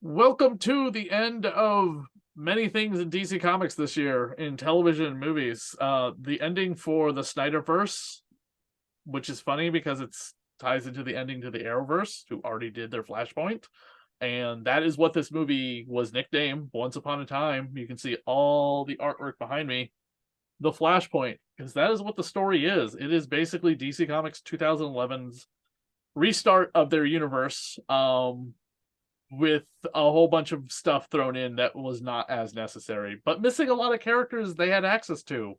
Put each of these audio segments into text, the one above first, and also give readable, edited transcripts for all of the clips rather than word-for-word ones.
Welcome to the end of many things in DC Comics this year in television and movies. The ending for the Snyderverse, which is funny because it's ties into the ending to the Arrowverse, who already did their Flashpoint. And that is what this movie was nicknamed once upon a time. You can see all the artwork behind me. The Flashpoint, because that is what the story is. It is basically DC Comics 2011's restart of their universe. With a whole bunch of stuff thrown in that was not as necessary, but missing a lot of characters they had access to.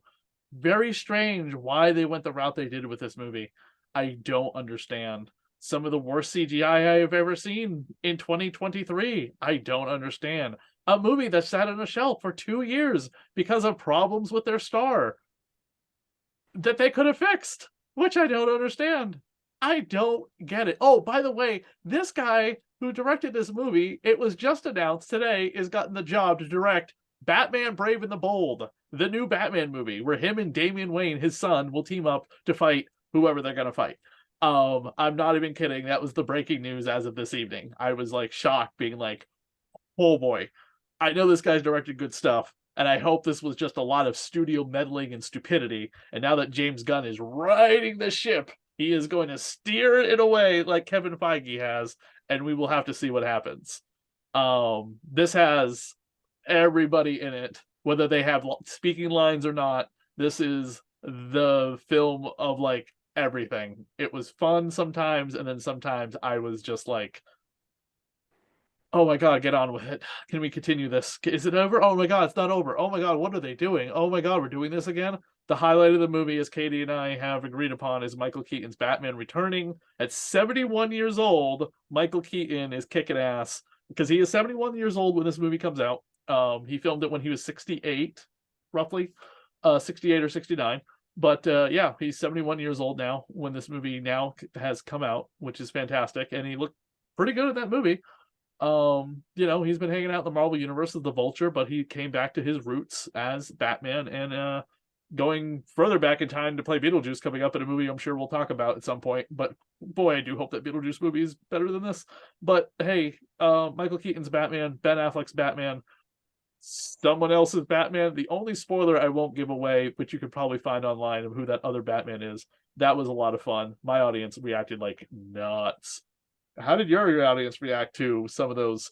Very strange why they went the route they did with this movie. I don't understand. Some of the worst CGI I have ever seen in 2023. I don't understand. A movie that sat on a shelf for 2 years because of problems with their star that they could have fixed, which I don't understand. I don't get it. Oh, by the way, this guy who directed this movie, it was just announced today, is gotten the job to direct Batman Brave and the Bold, the new Batman movie, where him and Damian Wayne, his son, will team up to fight whoever they're gonna fight. I'm not even kidding. That was the breaking news as of this evening. I was like shocked, being like, oh boy, I know this guy's directed good stuff, and I hope this was just a lot of studio meddling and stupidity. And now that James Gunn is riding the ship, he is going to steer it away like Kevin Feige has, and we will have to see what happens. This has everybody in it, whether they have speaking lines or not. This is the film of like everything. It was fun sometimes, and then sometimes I was just like, oh my god, get on with it. Can we continue this? Is it over? Oh my god, it's not over. Oh my god, what are they doing? Oh my god, we're doing this again. The highlight of the movie, as Katie and I have agreed upon, is Michael Keaton's Batman returning at 71 years old. Michael Keaton is kicking ass because he is 71 years old when this movie comes out. He filmed it when he was 68, roughly, 68 or 69. But yeah, he's 71 years old now when this movie now has come out, which is fantastic. And he looked pretty good in that movie. He's been hanging out in the Marvel universe as the Vulture, but he came back to his roots as Batman, and going further back in time to play Beetlejuice, coming up in a movie I'm sure we'll talk about at some point. But boy, I do hope that Beetlejuice movie is better than this. But hey, Michael Keaton's Batman, Ben Affleck's Batman, someone else's Batman. The only spoiler I won't give away, but you could probably find online, of who that other Batman is. That was a lot of fun. My audience reacted like nuts. How did your audience react to some of those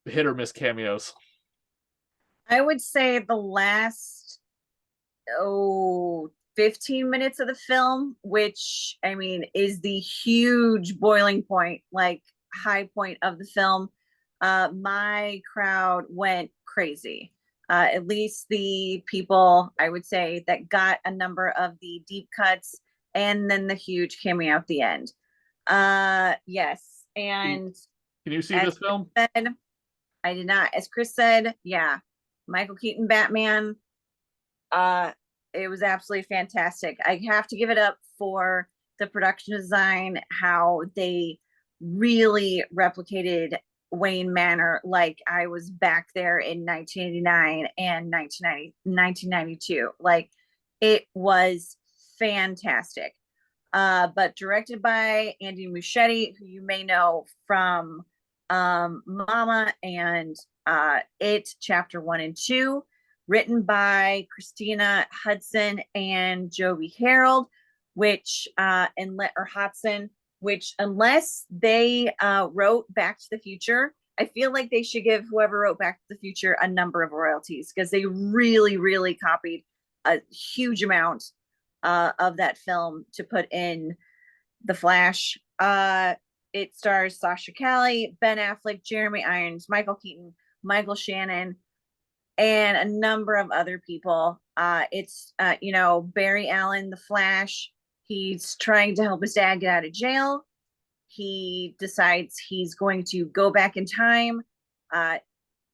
hit or miss cameos? I would say the last 15 minutes of the film, which I mean is the huge boiling point, like high point of the film. My crowd went crazy. At least the people I would say that got a number of the deep cuts and then the huge cameo at the end. Yes. And Can you see as this Chris film? said, I did not. As Chris said, yeah, Michael Keaton Batman. Uh, it was absolutely fantastic. I have to give it up for the production design, how they really replicated Wayne Manor like I was back there in 1989 and 1992. Like it was fantastic. But directed by Andy Muschietti, who you may know from Mama and It Chapter 1 and 2, written by Christina Hudson and Joby Harold, which or Hodson, which unless they wrote Back to the Future, I feel like they should give whoever wrote Back to the Future a number of royalties because they really, really copied a huge amount of that film to put in The Flash. It stars Sasha Cali, Ben Affleck, Jeremy Irons, Michael Keaton, Michael Shannon, and a number of other people. It's Barry Allen, the Flash. He's trying to help his dad get out of jail. He decides he's going to go back in time,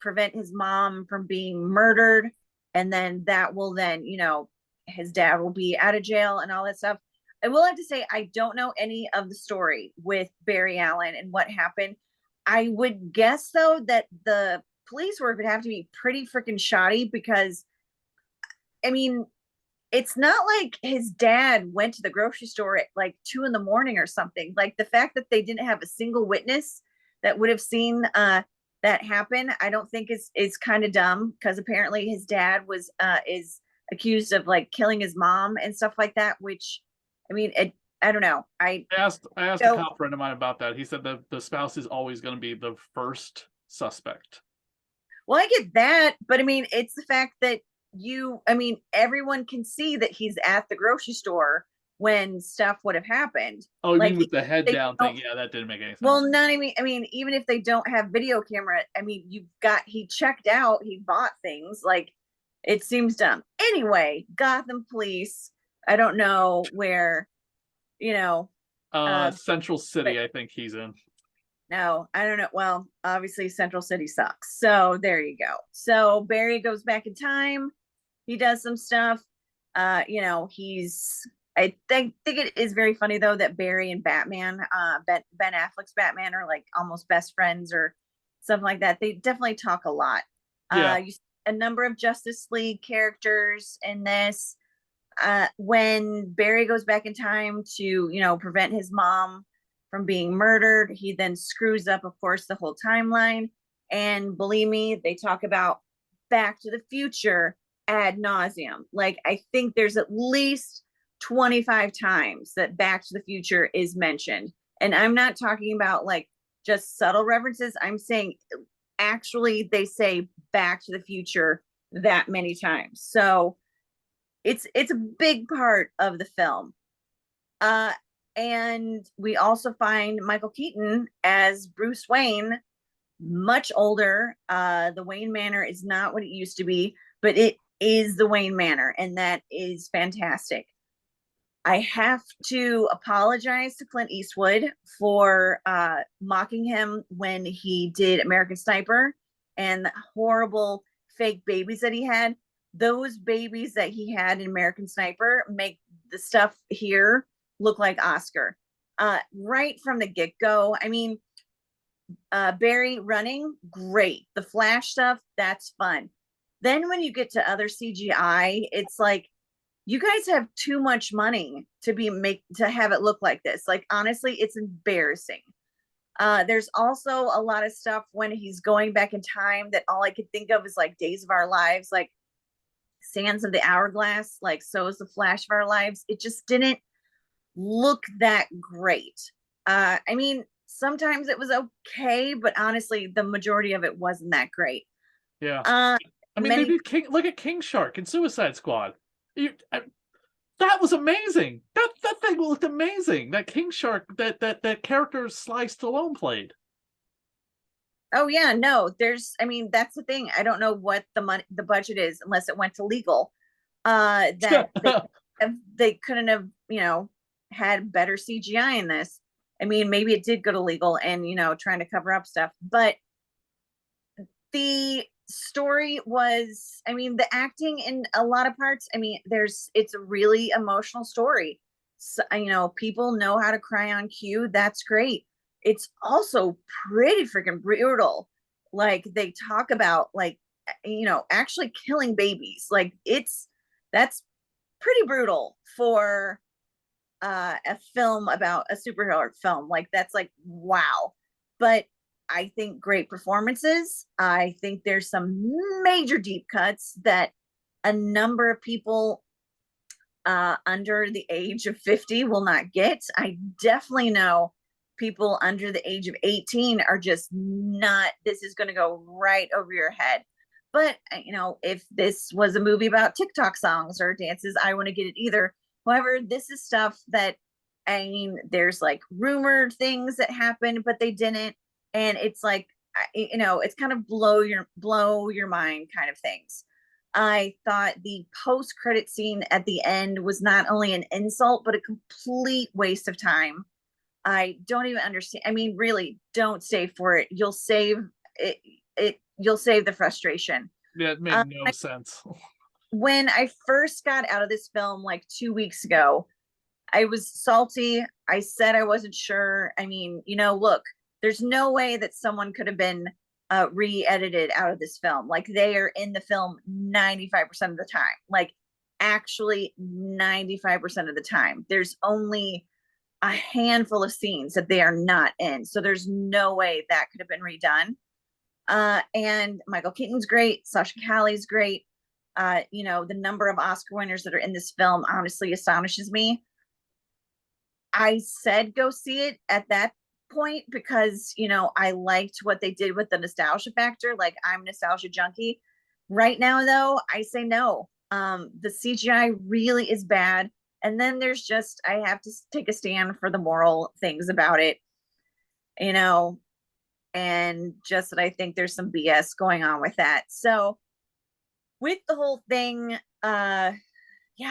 prevent his mom from being murdered, and then that will then his dad will be out of jail and all that stuff. I will have to say I don't know any of the story with Barry Allen and what happened. I would guess though that the police work would have to be pretty freaking shoddy because I mean it's not like his dad went to the grocery store at like 2 in the morning or something. Like the fact that they didn't have a single witness that would have seen that happen. I don't think is kind of dumb, because apparently his dad was is accused of like killing his mom and stuff like that, which I mean, I don't know. I asked a So cop friend of mine about that. He said that the spouse is always going to be the first suspect. well, I get that, but I mean, it's the fact that I mean, everyone can see that he's at the grocery store when stuff would have happened. Oh, you Like, mean with the head they down thing? don't, Yeah, that didn't make any well, sense. not even, I mean, even if they don't have video camera, I mean, he checked out, he bought things, like, it seems dumb. Anyway, Gotham Police, I don't know where, you know, Central but City, I think he's in. no, I don't know. Well, obviously Central City sucks. So there you go. So Barry goes back in time. He does some stuff. He's I think it is very funny though that Barry and Batman, Ben Affleck's Batman, are like almost best friends or something like that. They definitely talk a lot. Yeah. You see a number of Justice League characters in this. When Barry goes back in time to, prevent his mom from being murdered, he then screws up, of course, the whole timeline. And believe me, they talk about Back to the Future ad nauseum. Like, I think there's at least 25 times that Back to the Future is mentioned. And I'm not talking about like just subtle references. I'm saying actually they say Back to the Future that many times. So it's a big part of the film. Uh, and we also find Michael Keaton as Bruce Wayne, much older. The Wayne Manor is not what it used to be, but it is the Wayne Manor, and that is fantastic. I have to apologize to Clint Eastwood for mocking him when he did American Sniper and the horrible fake babies that he had. Those babies that he had in American Sniper make the stuff here look like Oscar. Right from the get go. I mean, Barry running, great. The Flash stuff, that's fun. Then when you get to other CGI, it's like, you guys have too much money to have it look like this. Like, honestly, it's embarrassing. There's also a lot of stuff when he's going back in time that all I could think of is like Days of Our Lives, like Sands of the Hourglass, like So is the Flash of Our Lives. It just didn't look that great. I mean, sometimes it was okay, but honestly, the majority of it wasn't that great. Yeah. Uh, I mean, they many did look at King Shark and Suicide Squad. That was amazing. That thing looked amazing. That King Shark, that character Sly Stallone played. Oh yeah, no, I mean, that's the thing. I don't know what the budget is unless it went to legal. That they couldn't have, had better CGI in this. I mean, maybe it did go to legal and, trying to cover up stuff, but the story was, I mean, the acting in a lot of parts, I mean, it's a really emotional story. So, people know how to cry on cue. That's great. It's also pretty freaking brutal. Like, they talk about like, actually killing babies. Like, that's pretty brutal for a film about a superhero film. Like, that's like, wow. But I think great performances. I think there's some major deep cuts that a number of people under the age of 50 will not get. I definitely know people under the age of 18 are just not, this is going to go right over your head. But, if this was a movie about TikTok songs or dances, I wouldn't get it either. However, this is stuff that, I mean, there's like rumored things that happened, but they didn't. And it's like, it's kind of blow your mind kind of things. I thought the post credit scene at the end was not only an insult, but a complete waste of time. I don't even understand. I mean, really, don't stay for it. You'll save it. You'll save the frustration. Yeah, it made no sense. When I first got out of this film like 2 weeks ago, I was salty. I said I wasn't sure. I mean, look, there's no way that someone could have been re-edited out of this film. Like, they are in the film 95% of the time. Like, actually 95% of the time. There's only a handful of scenes that they are not in. So there's no way that could have been redone. And Michael Keaton's great. Sasha Calle's great. You know, the number of Oscar winners that are in this film honestly astonishes me. I said go see it at that point because, you know, I liked what they did with the nostalgia factor. Like, I'm a nostalgia junkie. Right now, though, I say no. The CGI really is bad. And then there's just, I have to take a stand for the moral things about it, you know, and just that I think there's some BS going on with that. So, with the whole thing, yeah,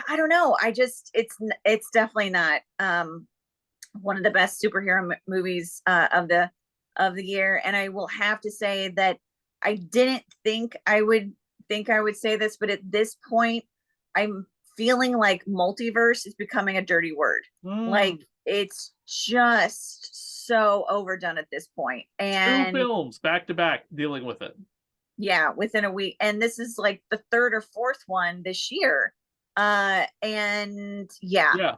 I don't know. I just, it's definitely not one of the best superhero movies of the year. And I will have to say that I didn't think I would say this, but at this point, I'm feeling like multiverse is becoming a dirty word. Like, it's just so overdone at this point. Two And films back to back dealing with it. yeah, within a week. And this is like the third or fourth one this year. And yeah. Yeah.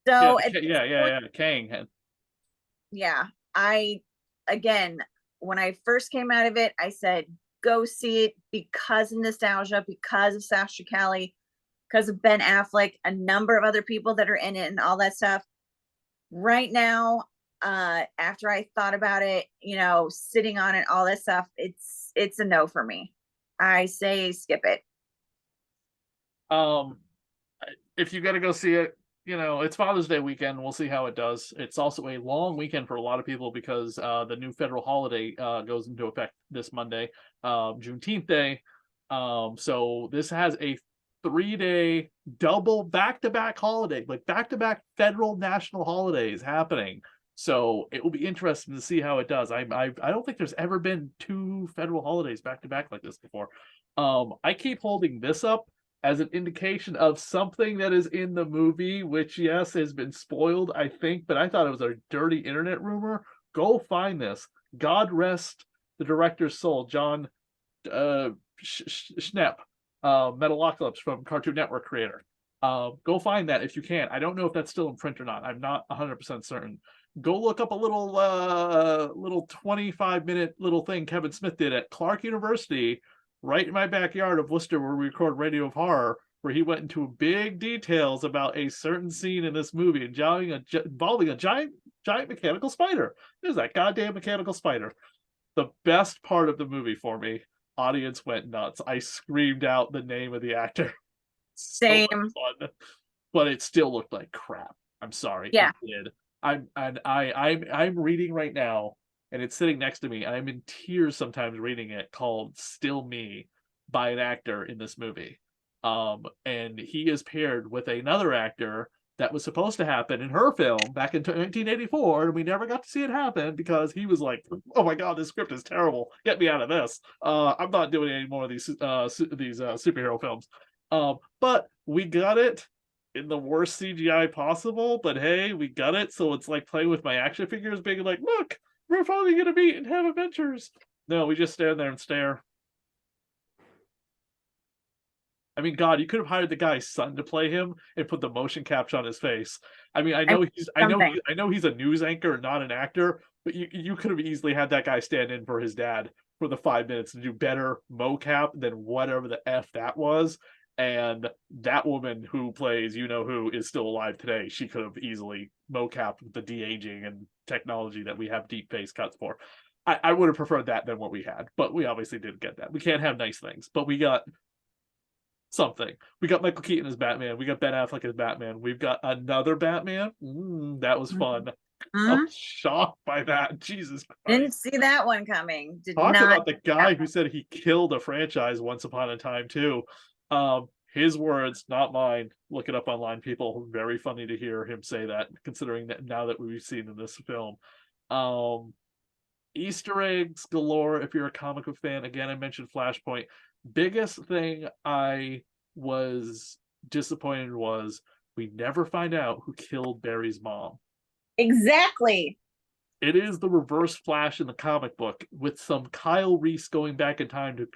So Yeah. Kang had. Yeah, I again, when I first came out of it, I said go see it because of nostalgia, because of Sasha Calle, because of Ben Affleck, a number of other people that are in it, and all that stuff. Right now, after I thought about it, you know, sitting on it, all that stuff, it's a no for me. I say skip it. If you got to go see it, you know, it's Father's Day weekend. We'll see how it does. It's also a long weekend for a lot of people because the new federal holiday goes into effect this Monday, Juneteenth Day. So this has a 3-day double back-to-back holiday, like back-to-back federal national holidays happening. So it will be interesting to see how it does. I don't think there's ever been 2 federal holidays back-to-back like this before. I keep holding this up as an indication of something that is in the movie, which, yes, has been spoiled, I think, but I thought it was a dirty internet rumor. Go find this. God rest the director's soul, John Schnepp, Metalocalypse from Cartoon Network creator. Go find that if you can. I don't know if that's still in print or not. I'm not 100% certain. Go look up a little 25-minute little thing Kevin Smith did at Clark University, right in my backyard of Worcester, where we record Radio of Horror, where he went into big details about a certain scene in this movie involving a giant mechanical spider. There's that goddamn mechanical spider. The best part of the movie for me, audience went nuts. I screamed out the name of the actor. Same. So much fun. But it still looked like crap. I'm sorry. Yeah. It did. I'm reading right now, and it's sitting next to me, and I'm in tears sometimes reading it, called Still Me by an actor in this movie. And he is paired with another actor that was supposed to happen in her film back in 1984, and we never got to see it happen because he was like, "Oh my god, this script is terrible. Get me out of this. I'm not doing any more of these superhero films." But we got it in the worst CGI possible, but hey, we got it. So it's like playing with my action figures, being like, "Look, we're finally gonna meet and have adventures." No, we just stand there and stare. I mean, God, you could have hired the guy's son to play him and put the motion capture on his face. I mean, I know he's a news anchor, not an actor, but you could have easily had that guy stand in for his dad for the 5 minutes to do better mocap than whatever the F that was. And that woman who plays you know who is still alive today. She could have easily mocapped the de-aging and technology that we have deep face cuts for. I would have preferred that than what we had, but we obviously didn't get that. We can't have nice things, but we got something. We got Michael Keaton as Batman. We got Ben Affleck as Batman. We've got another Batman. That was fun. Mm-hmm. I'm shocked by that. Jesus Christ. Didn't see that one coming. Talk about the guy who said he killed a franchise once upon a time too. His words, not mine. Look it up online, people. Very funny to hear him say that, considering that now that we've seen in this film. Easter eggs galore if you're a comic book fan. Again, I mentioned Flashpoint. Biggest thing I was disappointed was we never find out who killed Barry's mom. Exactly. It is the reverse Flash in the comic book, with some Kyle Reese going back in time to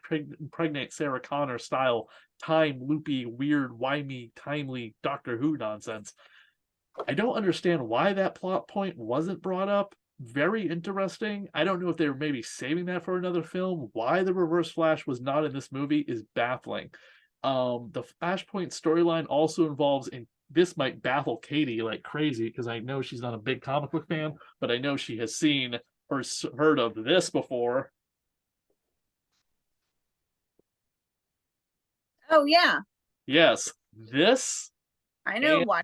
impregnate Sarah Connor style, time loopy, weird, wimey, timely Doctor Who nonsense. I don't understand why that plot point wasn't brought up, very interesting. I don't know if they were maybe saving that for another film. Why the Reverse Flash was not in this movie is baffling. The Flashpoint storyline also involves, and this might baffle Katie like crazy because I know she's not a big comic book fan, but I know she has seen or heard of this before. Oh yeah, Yes, this I know and why.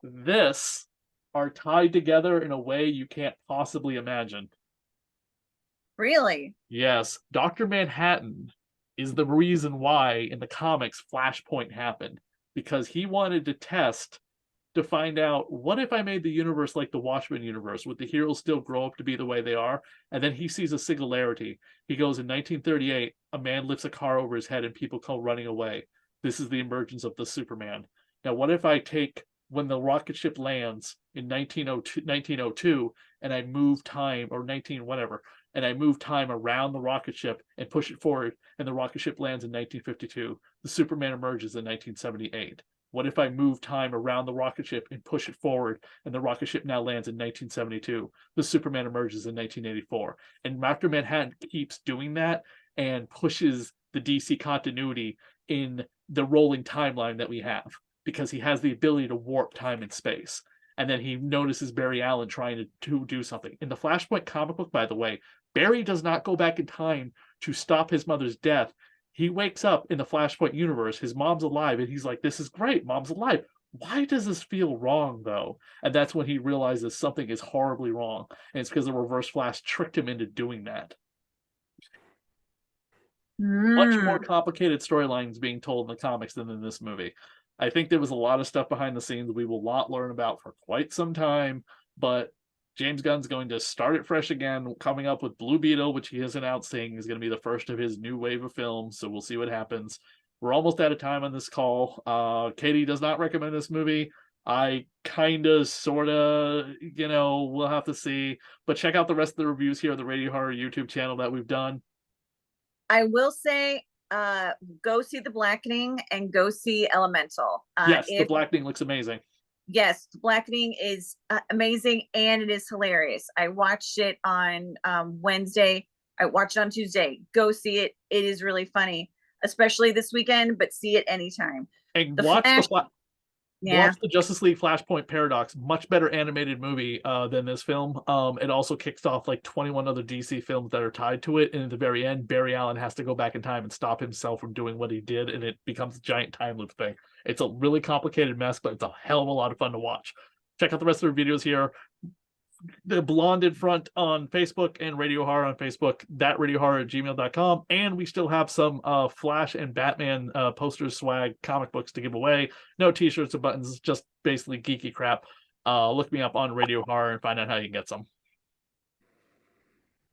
this are tied together in a way you can't possibly imagine. Really? Yes, Dr. Manhattan is the reason why in the comics Flashpoint happened, because he wanted to test to find out, what if I made the universe like the Watchmen universe? Would the heroes still grow up to be the way they are? And then he sees a singularity. He goes, in 1938, a man lifts a car over his head and people come running away. This is the emergence of the Superman. Now, what if I take when the rocket ship lands in 1902 and I move time, or 19 whatever, and I move time around the rocket ship and push it forward, and the rocket ship lands in 1952. The Superman emerges in 1978. What if I move time around the rocket ship and push it forward, and the rocket ship now lands in 1972? The Superman emerges in 1984. And Dr. Manhattan keeps doing that and pushes the DC continuity in the rolling timeline that we have, because he has the ability to warp time and space. And then he notices Barry Allen trying to do something. In the Flashpoint comic book, by the way, Barry does not go back in time to stop his mother's death. He wakes up in the Flashpoint universe, his mom's alive, and he's like, this is great, mom's alive. Why does this feel wrong, though? And that's when he realizes something is horribly wrong. And it's because the Reverse Flash tricked him into doing that. Much more Mm. complicated storylines being told in the comics than in this movie. I think there was a lot of stuff behind the scenes we will not learn about for quite some time, but James Gunn's going to start it fresh again, coming up with Blue Beetle, which he has announced saying is going to be the first of his new wave of films. So we'll see what happens. We're almost out of time on this call. Katie does not recommend this movie. I kind of, sort of, we'll have to see. But check out the rest of the reviews here on the Radio Horror YouTube channel that we've done. I will say, go see The Blackening and go see Elemental. Yes, the Blackening looks amazing. Yes, The Blackening is amazing and it is hilarious. I watched it on Wednesday. I watched it on Tuesday. Go see it. It is really funny, especially this weekend, but see it anytime. And The Flash, yeah, watch the Justice League Flashpoint Paradox. Much better animated movie than this film. It also kicks off like 21 other DC films that are tied to it. And at the very end, Barry Allen has to go back in time and stop himself from doing what he did. And it becomes a giant time loop thing. It's a really complicated mess, but it's a hell of a lot of fun to watch. Check out the rest of the videos here. The Blonde in Front on Facebook and Radio Horror on Facebook, thatradiohorror@gmail.com. And we still have some Flash and Batman posters, swag, comic books to give away. No t-shirts or buttons, just basically geeky crap. Look me up on Radio Horror and find out how you can get some.